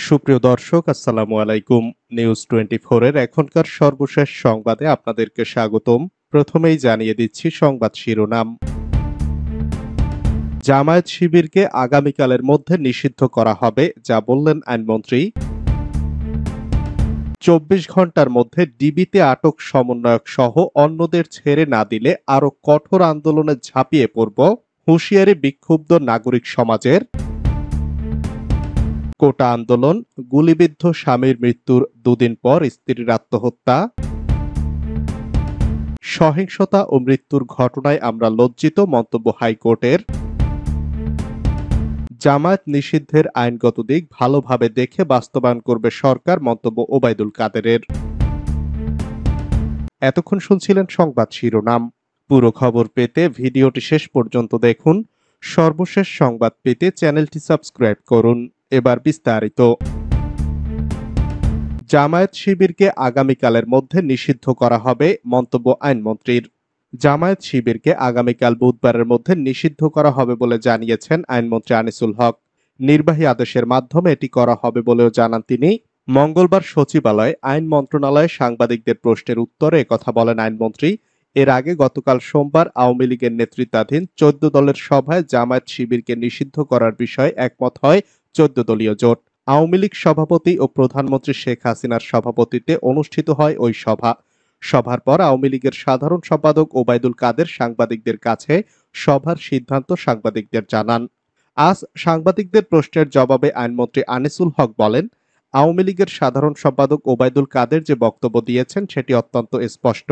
সুপ্রিয় দর্শক, আসসালামু আলাইকুম। নিউজ 24 এর এখনকার সর্বশেষ সংবাদে আপনাদেরকে স্বাগতম। প্রথমেই জানিয়ে দিচ্ছি সংবাদ শিরোনাম। জামায়াত শিবিরকে আগামীকালের মধ্যে নিষিদ্ধ করা হবে, যা বললেন আইনমন্ত্রী। 24 ঘন্টার মধ্যে ডিবিতে আটক সমন্বয়ক সহ অন্যদের ছেড়ে না দিলে আরো কঠোর আন্দোলনে ঝাঁপিয়ে পড়ব, হুঁশিয়ারি বিক্ষুব্ধ নাগরিক সমাজের। কোটা আন্দোলন, গুলিবিদ্ধ স্বামীর মৃত্যুর দুদিন পর স্ত্রীর আত্মহত্যা। সহিংসতা ও মৃত্যুর ঘটনায় আমরা লজ্জিত, মন্তব্য হাইকোর্টের। জামায়াত নিষিদ্ধের আইনগত দিক ভালোভাবে দেখে বাস্তবায়ন করবে সরকার, মন্তব্য ওবায়দুল কাদেরের। এতক্ষণ শুনছিলেন সংবাদ শিরোনাম। পুরো খবর পেতে ভিডিওটি শেষ পর্যন্ত দেখুন। সর্বশেষ সংবাদ পেতে চ্যানেলটি সাবস্ক্রাইব করুন। এবার বিস্তারিত। জামায়াত শিবিরকে আগামীকালের মধ্যে নিষিদ্ধ করা হবে, মন্তব্য আইনমন্ত্রীর। জামায়াত শিবিরকে আগামীকাল বুধবারের মধ্যে নিষিদ্ধ করা হবে বলে জানিয়েছেন আইনমন্ত্রী আনিসুল হক। নির্বাহী আদেশের মাধ্যমে এটি করা হবে বলেও জানান তিনি। মঙ্গলবার সচিবালয়ে আইন মন্ত্রণালয়ে সাংবাদিকদের প্রশ্নের উত্তরে একথা বলেন আইনমন্ত্রী। এর আগে গতকাল সোমবার আওয়ামী লীগের নেতৃত্বাধীন 14 দলের সভায় জামায়াত শিবিরকে নিষিদ্ধ করার বিষয়ে একমত হয় 14 দলীয় জোট। আওয়ামী লীগ সভাপতি ও প্রধানমন্ত্রী শেখ হাসিনার সভাপতিত্বে অনুষ্ঠিত হয় ওই সভা। সভার পর আওয়ামী লীগের সাধারণ সম্পাদক ওবায়দুল কাদের সাংবাদিকদের কাছে সভার সিদ্ধান্ত সাংবাদিকদের জানান। আজ সাংবাদিকদের প্রশ্নের জবাবে আইনমন্ত্রী আনিসুল হক বলেন, আওয়ামী লীগের সাধারণ সম্পাদক ওবায়দুল কাদের যে বক্তব্য দিয়েছেন সেটি অত্যন্ত স্পষ্ট।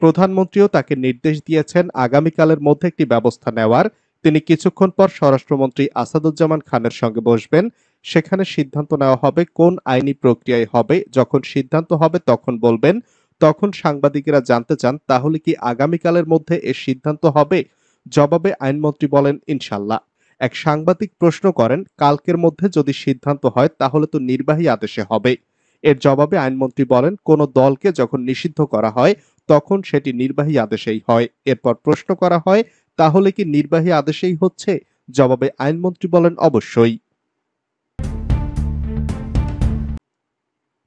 প্রধানমন্ত্রীও তাকে নির্দেশ দিয়েছেন আগামীকালের মধ্যে একটি ব্যবস্থা নেওয়ার। তিনি কিছুক্ষণ পর স্বরাষ্ট্রমন্ত্রী আসাদুজ্জামান খানের সঙ্গে বসবেন। সেখানে সিদ্ধান্ত নেওয়া হবে কোন আইনি প্রক্রিয়ায় হবে। যখন সিদ্ধান্ত হবে তখন বলবেন। তখন সাংবাদিকেরা জানতে চান, তাহলে কি আগামীকালের মধ্যে এর সিদ্ধান্ত হবে? জবাবে আইনমন্ত্রী বলেন, ইনশাল্লাহ। এক সাংবাদিক প্রশ্ন করেন, কালকের মধ্যে যদি সিদ্ধান্ত হয় তাহলে তো নির্বাহী আদেশে হবে। এর জবাবে আইনমন্ত্রী বলেন, কোন দলকে যখন নিষিদ্ধ করা হয় তখন সেটি নির্বাহী আদেশেই হয়। এরপর প্রশ্ন করা হয়, তাহলে কি নির্বাহী আদেশেই হচ্ছে? জবাবে আইনমন্ত্রী বলেন, অবশ্যই।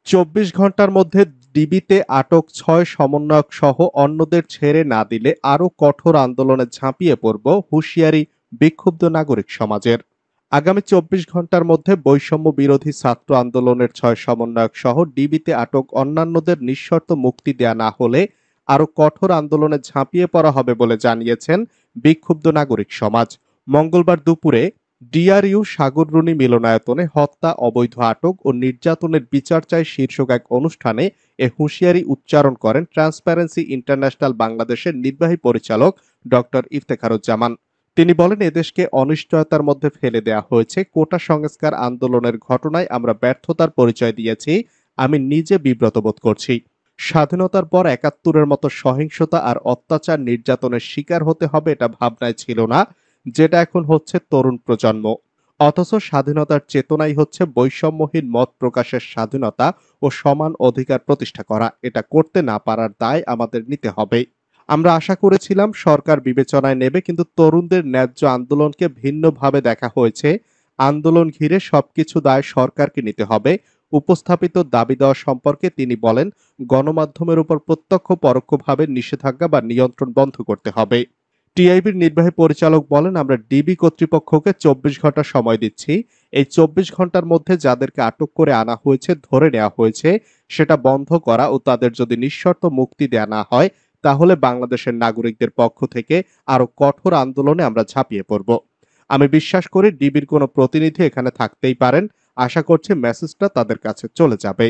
24 ঘন্টার মধ্যে ডিবিতে আটক 6 সমন্বয়ক সহ অন্যদের ছেড়ে না দিলে আরো কঠোর আন্দোলনে ঝাঁপিয়ে পড়ব, হুঁশিয়ারি বিক্ষুব্ধ নাগরিক সমাজের। আগামী 24 ঘন্টার মধ্যে বৈষম্য বিরোধী ছাত্র আন্দোলনের 6 সমন্বয়ক সহ ডিবিতে আটক অন্যান্যদের নিঃশর্ত মুক্তি দেয়া না হলে আরো কঠোর আন্দোলনে ঝাঁপিয়ে পড়া হবে বলে জানিয়েছেন বিক্ষুব্ধ নাগরিক সমাজ। মঙ্গলবার দুপুরে ডিআরইউ সাগররুনি মিলনায়তনে হত্যা, অবৈধ আটক ও নির্যাতনের বিচার চাই শীর্ষক এক অনুষ্ঠানে এ হুঁশিয়ারি উচ্চারণ করেন ট্রান্সপারেন্সি ইন্টারন্যাশনাল বাংলাদেশের নির্বাহী পরিচালক ডক্টর ইফতেখারুজ্জামান। তিনি বলেন, এদেশকে অনিশ্চয়তার মধ্যে ফেলে দেয়া হয়েছে। কোটা সংস্কার আন্দোলনের ঘটনায় আমরা ব্যর্থতার পরিচয় দিয়েছি। আমি নিজে বিব্রত বোধ করছি। স্বাধীনতার পর ৭১-এর মতো সহিংসতা আর অত্যাচার নির্যাতনের শিকার হতে হবে এটা ভাবনায় ছিল না, যেটা এখন হচ্ছে তরুণ প্রজন্ম। অথচ স্বাধীনতার চেতনাই হচ্ছে বৈষম্যহীন মত প্রকাশের স্বাধীনতা ও সমান অধিকার প্রতিষ্ঠা করা। এটা করতে না পারার দায় আমাদের নিতে হবে। আমরা আশা করেছিলাম সরকার বিবেচনায় নেবে, কিন্তু তরুণদের ন্যায্য আন্দোলনকে ভিন্নভাবে দেখা হয়েছে। আন্দোলন ঘিরে সবকিছু দায় সরকারকে নিতে হবে। উপস্থাপিত দাবি দেওয়া সম্পর্কে তিনি বলেন, গণমাধ্যমের উপর প্রত্যক্ষ পরোক্ষভাবে নিষেধাজ্ঞা বা নিয়ন্ত্রণ বন্ধ করতে হবে। টিআইবির নির্বাহী পরিচালক বলেন, আমরা ডিবি কর্তৃপক্ষকে 24 ঘন্টা সময় দিচ্ছি। এই 24 ঘন্টার মধ্যে যাদেরকে আটক করে আনা হয়েছে, ধরে নেওয়া হয়েছে, সেটা বন্ধ করা ও তাদের যদি নিঃশর্ত মুক্তি দেয়া না হয় তাহলে বাংলাদেশের নাগরিকদের পক্ষ থেকে আরো কঠোর আন্দোলনে আমরা ঝাঁপিয়ে পড়ব। আমি বিশ্বাস করি ডিবির কোনো প্রতিনিধি এখানে থাকতেই পারেন। আশা করছি মেসেজটা তাদের কাছে চলে যাবে।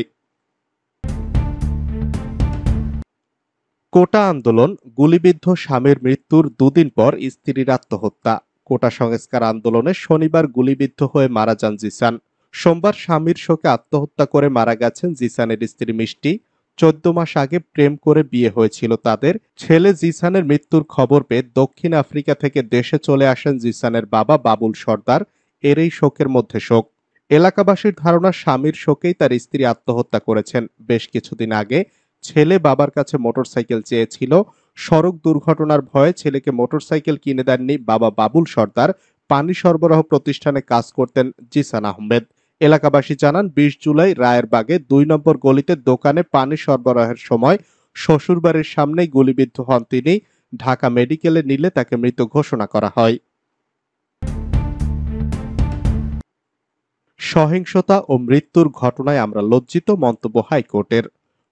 কোটা আন্দোলন, গুলিবিদ্ধ স্বামীর মৃত্যুর দুদিন পর স্ত্রীর আত্মহত্যা। কোটা সংস্কার আন্দোলনে শনিবার গুলিবিদ্ধ হয়ে মারা যান জিসান। সোমবার স্বামীর শোকে আত্মহত্যা করে মারা গেছেন জিসানের স্ত্রী মিষ্টি। 14 মাস আগে প্রেম করে বিয়ে হয়েছিল তাদের। ছেলে জিসানের মৃত্যুর খবর পেয়ে দক্ষিণ আফ্রিকা থেকে দেশে চলে আসেন জিসানের বাবা বাবুল সর্দার। এর এই শোকের মধ্যে শোক। এলাকাবাসীর ধারণা, স্বামীর শোকেই তার স্ত্রী আত্মহত্যা করেছেন। বেশ কিছুদিন আগে ছেলে বাবার কাছে মোটরসাইকেল চেয়েছিল। সড়ক দুর্ঘটনার ভয়ে ছেলেকে মোটরসাইকেল কিনে দেননি বাবা বাবুল সর্দার। পানি সরবরাহ প্রতিষ্ঠানে কাজ করতেন জিসান আহমেদ। এলাকাবাসী জানান ২০ জুলাই রায়েরবাগে ২ নম্বর গলিতে দোকানে পানি সরবরাহের সময় শ্বশুরবাড়ির সামনেই গুলিবিদ্ধ হন তিনি। ঢাকা মেডিকেলে নিলে তাকে মৃত ঘোষণা করা হয়। সহিংসতা ও মৃত্যুর ঘটনায় আমরা লজ্জিত, মন্তব্য হাইকোর্টের।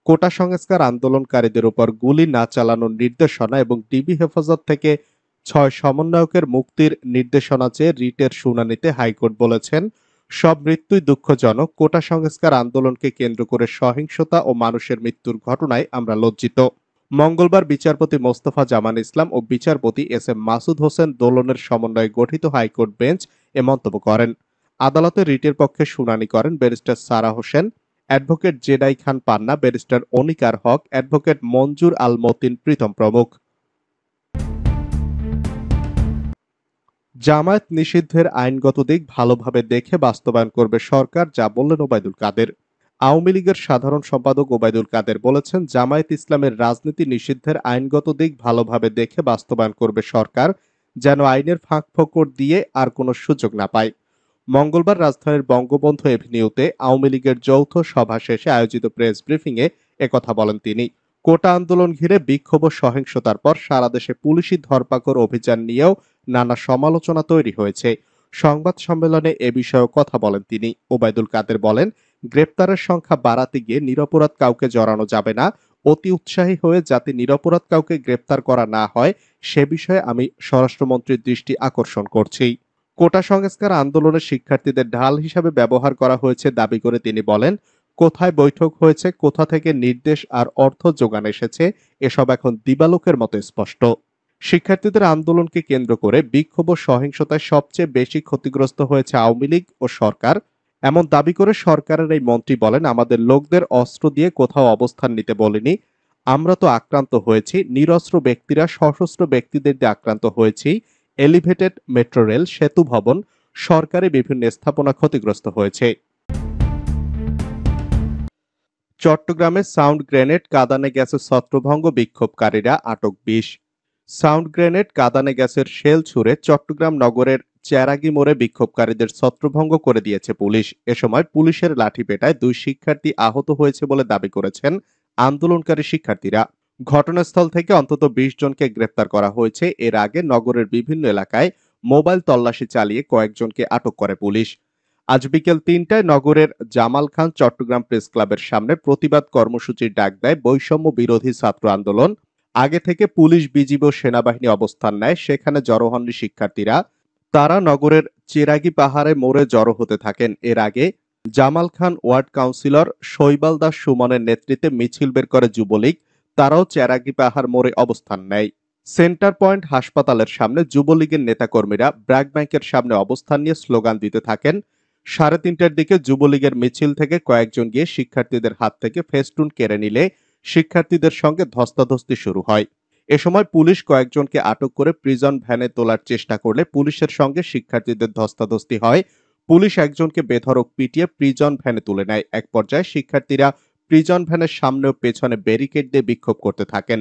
কোটা সংস্কার আন্দোলনকারীদের উপর গুলি না চালানোর নির্দেশনা এবং ডিবি হেফাজত থেকে ৬ সমন্বয়কের মুক্তির নির্দেশনা চেয়ে রিটের শুনানিতে হাইকোর্ট বলেছেন, সব মৃত্যুই দুঃখজনক। কোটা সংস্কার আন্দোলনকে কেন্দ্র করে সহিংসতা ও মানুষের মৃত্যুর ঘটনায় আমরা লজ্জিত। মঙ্গলবার বিচারপতি মোস্তফা জামান ইসলাম ও বিচারপতি এস এম মাসুদ হোসেন দোলনের সমন্বয়ে গঠিত হাইকোর্ট বেঞ্চ এ মন্তব্য করেন। আদালতে রিটের পক্ষে শুনানি করেন ব্যারিস্টার সারা হোসেন, অ্যাডভোকেট জেডাই খান পান্না, ব্যারিস্টার অনিকার হক, অ্যাডভোকেট মঞ্জুর আল মতিন প্রীতম প্রমুখ। জামায়াত নিষিদ্ধের আইনগত দিক ভালোভাবে দেখে বাস্তবায়ন করবে সরকার, যা বললেন ওবায়দুল কাদের। আওয়ামী লীগের সাধারণ সম্পাদক ওবায়দুল কাদের বলেছেন, জামায়াত ইসলামের রাজনীতি নিষিদ্ধের আইনগত দিক ভালোভাবে দেখে বাস্তবায়ন করবে সরকার, যেন আইনের ফাঁকফোকর দিয়ে আর কোনো সুযোগ না পায়। মঙ্গলবার রাজধানীর বঙ্গবন্ধু এভিনিউতে আওয়ামী লীগের যৌথ সভা শেষে আয়োজিত প্রেস ব্রিফিংয়ে একথা বলেন তিনি। কোটা আন্দোলন ঘিরে বিক্ষোভ ও সহিংসতার পর সারা দেশে পুলিশি ধরপাকড় অভিযান নিয়েও নানা সমালোচনা তৈরি হয়েছে। সংবাদ সম্মেলনে এ বিষয়ে কথা বলেন তিনি। ওবায়দুল কাদের বলেন, গ্রেপ্তারের সংখ্যা বাড়াতে গিয়ে নিরপরাধ কাউকে জড়ানো যাবে না। অতি উৎসাহী হয়ে যাতে নিরপরাধ কাউকে গ্রেপ্তার করা না হয় সে বিষয়ে আমি স্বরাষ্ট্রমন্ত্রীর দৃষ্টি আকর্ষণ করছি। কোটা সংস্কার আন্দোলনের শিক্ষার্থীদের ঢাল হিসাবে ব্যবহার করা হয়েছে দাবি করে তিনি বলেন, কোথায় বৈঠক হয়েছে, কোথা থেকে নির্দেশ আর অর্থ যোগান এসেছে, এসব এখন দিবালোকের মতো স্পষ্ট। শিক্ষার্থীদের আন্দোলনকে কেন্দ্র করে বিক্ষোভ ও সহিংসতায় সবচেয়ে বেশি ক্ষতিগ্রস্ত হয়েছে আওয়ামী লীগ ও সরকার, এমন দাবি করে সরকারের এই মন্ত্রী বলেন, আমাদের লোকদের অস্ত্র দিয়ে কোথাও অবস্থান নিতে বলিনি। আমরা তো আক্রান্ত হয়েছি, নিরস্ত্র ব্যক্তিরা সশস্ত্র ব্যক্তিদের দিয়ে আক্রান্ত হয়েছি। এলিভেটেড মেট্রো রেল, সেতু ভবন, সরকারি বিভিন্ন স্থাপনা ক্ষতিগ্রস্ত হয়েছে। চট্টগ্রামে সাউন্ড গ্রেনেড, কাঁদানে গ্যাসের ছত্রভঙ্গ, বিক্ষোভকারীরা আটক ২০। সাউন্ড গ্রেনেড, কাঁদানে গ্যাসের শেল ছুড়ে চট্টগ্রাম নগরের চেরাগি মোড়ে বিক্ষোভকারীদের ছত্রভঙ্গ করে দিয়েছে পুলিশ। এ সময় পুলিশের লাঠিপেটায় ২ শিক্ষার্থী আহত হয়েছে বলে দাবি করেছেন আন্দোলনকারী শিক্ষার্থীরা। ঘটনাস্থল থেকে অন্তত ২০ জনকে গ্রেপ্তার করা হয়েছে। এর আগে নগরের বিভিন্ন এলাকায় মোবাইল তল্লাশি চালিয়ে কয়েকজনকে আটক করে পুলিশ। আজ বিকেল ৩টায় নগরের জামাল খান চট্টগ্রাম প্রেস ক্লাবের সামনে প্রতিবাদ কর্মসূচির ডাক দেয় বৈষম্য বিরোধী ছাত্র আন্দোলন। আগে থেকে পুলিশ, বিজিবি ও সেনাবাহিনী অবস্থান নেয়, সেখানে জড়ো হননি শিক্ষার্থীরা। তারা নগরের চেরাগি পাহাড়ে মোড়ে জড়ো হতে থাকেন। এর আগে জামাল খান ওয়ার্ড কাউন্সিলর শৈবাল দাস সুমনের নেতৃত্বে মিছিল বের করে যুবলীগ, তারাও চেরাগি পাহাড় মোড়ে অবস্থান নেয়। সেন্টার পয়েন্ট হাসপাতালের সামনে যুবলীগের নেতাকর্মীরা ব্র্যাক ব্যাংকের সামনে অবস্থান নিয়ে স্লোগান দিতে থাকেন। ৩:৩০টার দিকে যুবলীগের মিছিল থেকে কয়েকজন গিয়ে শিক্ষার্থীদের হাত থেকে ফেস্টুন কেড়ে নিলে শিক্ষার্থীদের সঙ্গে ধস্তাধস্তি শুরু হয়। এ সময় পুলিশ কয়েকজনকে আটক করে প্রিজন ভ্যানে তোলার চেষ্টা করলে পুলিশের সঙ্গে শিক্ষার্থীদের ধস্তাধস্তি হয়। পুলিশ একজনকে বেধড়ক পিটিয়ে প্রিজন ভ্যানে তুলে নেয়। এক পর্যায়ে শিক্ষার্থীরা প্রিজন ভ্যানের সামনে ও পেছনে ব্যারিকেড দিয়ে বিক্ষোভ করতে থাকেন।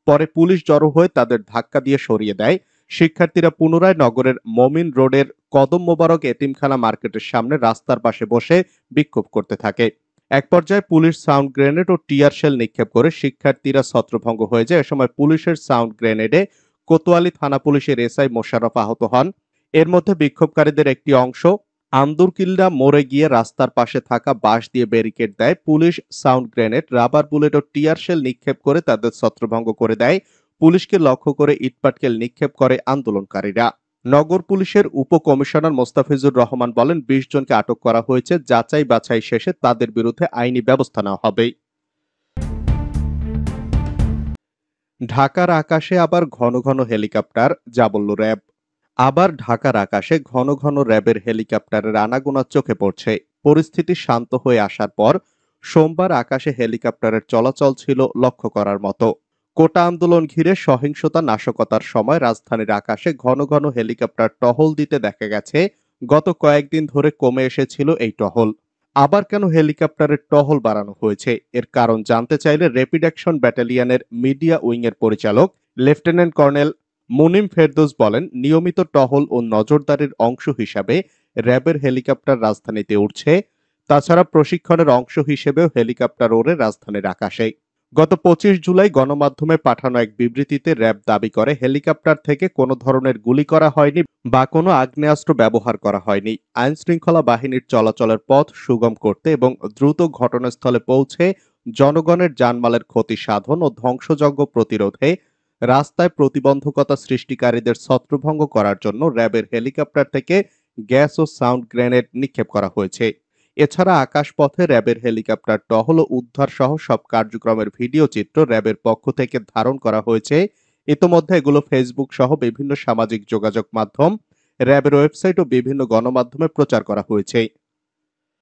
পরে পুলিশ জড়ো হয়ে তাদের ধাক্কা দিয়ে সরিয়ে দেয়। শিক্ষার্থীরা পুনরায় নগরের মমিন রোডের কদম মোবারক এতিমখানা মার্কেটের সামনে রাস্তার পাশে বসে বিক্ষোভ করতে থাকে। এক পর্যায়ে পুলিশ সাউন্ড গ্রেনেড ও টিয়ার শেল নিক্ষেপ করে শিক্ষার্থীরা ছত্রভঙ্গ হয়ে যায়। এ সময় পুলিশের সাউন্ড গ্রেনেডে কোতোয়ালি থানা পুলিশের এসআই মোশাররফ আহত হন। এর মধ্যে বিক্ষোভকারীদের একটি অংশ আন্দুরকিল্লা মোড়ে গিয়ে রাস্তার পাশে থাকা বাঁশ দিয়ে ব্যারিকেড দেয়। Police sound grenade, rubber bullet ও টিয়ার শেল নিক্ষেপ করে তাদের ছত্রভঙ্গ করে দেয়। পুলিশকে লক্ষ্য করে ইটপাটকেল নিক্ষেপ করে আন্দোলনকারীরা। নগর পুলিশের উপকমিশনার মোস্তাফিজুর রহমান বলেন, ২০ জনকে আটক করা হয়েছে। যাচাই বাছাই শেষে তাদের বিরুদ্ধে আইনি ব্যবস্থা নেওয়া হবে। ঢাকার আকাশে আবার ঘন ঘন হেলিকপ্টার, যা বলল র্যাব। আবার ঢাকার আকাশে ঘন ঘন র্যাবের হেলিকপ্টারের আনাগোনা চোখে পড়ছে। পরিস্থিতি শান্ত হয়ে আসার পর সোমবার আকাশে হেলিকপ্টারের চলাচল ছিল লক্ষ্য করার মতো। কোটা আন্দোলন ঘিরে সহিংসতা, নাশকতার সময় রাজধানীর আকাশে ঘন ঘন হেলিকপ্টার টহল দিতে দেখা গেছে। গত কয়েকদিন ধরে কমে এসেছিল এই টহল। আবার কেন হেলিকপ্টারের টহল বাড়ানো হয়েছে, এর কারণ জানতে চাইলে র্যাপিড অ্যাকশন ব্যাটালিয়নের মিডিয়া উইংয়ের পরিচালক লেফটেন্যান্ট কর্নেল মুনিম ফেরদৌস বলেন, নিয়মিত টহল ও নজরদারির অংশ হিসাবে র্যাবের হেলিকপ্টার রাজধানীতে উঠছে। তাছাড়া প্রশিক্ষণের অংশ হিসেবেও হেলিকপ্টার ওড়ে রাজধানীর আকাশে। গত 25 জুলাই গণমাধ্যমে পাঠানো এক বিবৃতিতে র্যাব দাবি করে হেলিকপ্টার থেকে কোনো ধরনের গুলি করা হয়নি বা কোনো আগ্নেয়াস্ত্র ব্যবহার করা হয়নি। আইন শৃঙ্খলা বাহিনীর চলাচলের পথ সুগম করতে এবং দ্রুত ঘটনাস্থলে পৌঁছে জনগণের জানমালের ক্ষতি সাধন ও ধ্বংসযজ্ঞ প্রতিরোধে রাস্তায় প্রতিবন্ধকতা সৃষ্টিকারীদের ছত্রভঙ্গ করার জন্য র্যাবের হেলিকপ্টার থেকে গ্যাস ও সাউন্ড গ্রেনেড নিক্ষেপ করা হয়েছে। এছাড়া আকাশপথে র্যাবের হেলিকপ্টার টহল ও উদ্ধার সহ সব কার্যক্রমের ভিডিও চিত্র র্যাবের পক্ষ থেকে ধারণ করা হয়েছে। ইতোমধ্যে এগুলো ফেসবুক সহ বিভিন্ন সামাজিক যোগাযোগ মাধ্যম, র্যাবের ওয়েবসাইট ও বিভিন্ন গণমাধ্যমে প্রচার করা হয়েছে।